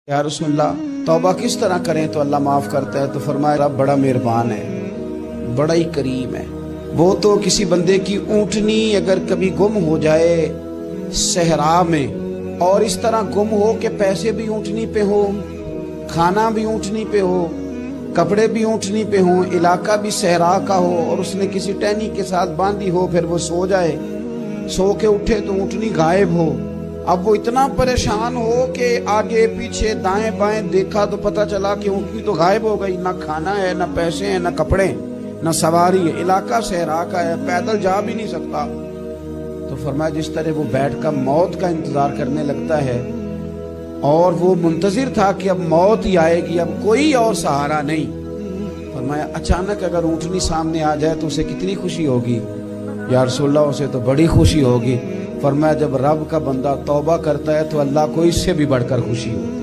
یا رسول اللہ توبہ کس طرح کریں تو اللہ معاف کرتا ہے؟ تو فرمایا رب بڑا مہربان ہے، بڑا ہی کریم ہے۔ وہ تو کسی بندے کی اونٹنی اگر کبھی گم ہو جائے صحرا میں، اور اس طرح گم ہو کہ پیسے بھی اونٹنی پہ ہو، کھانا بھی اونٹنی پہ ہو، کپڑے بھی اونٹنی پہ ہوں، علاقہ بھی صحرا کا ہو، اور اس نے کسی ٹہنی کے ساتھ باندھی ہو، پھر وہ سو جائے، سو کے اٹھے تو اونٹنی غائب ہو۔ اب وہ اتنا پریشان ہو کہ آگے پیچھے دائیں بائیں دیکھا تو پتہ چلا کہ اونٹنی تو غائب ہو گئی، نہ کھانا ہے، نہ پیسے ہیں، نہ کپڑے، نہ سواری ہے، علاقہ صحرا کا ہے، پیدل جا بھی نہیں سکتا۔ تو فرمایا جس طرح وہ بیٹھ کر موت کا انتظار کرنے لگتا ہے، اور وہ منتظر تھا کہ اب موت ہی آئے گی، اب کوئی اور سہارا نہیں۔ فرمایا اچانک اگر اونٹنی سامنے آ جائے تو اسے کتنی خوشی ہوگی؟ یا رسول اللہ اسے تو بڑی خوشی ہوگی۔ فرمایا جب رب کا بندہ توبہ کرتا ہے تو اللہ کو اس سے بھی بڑھ کر خوشی ہو۔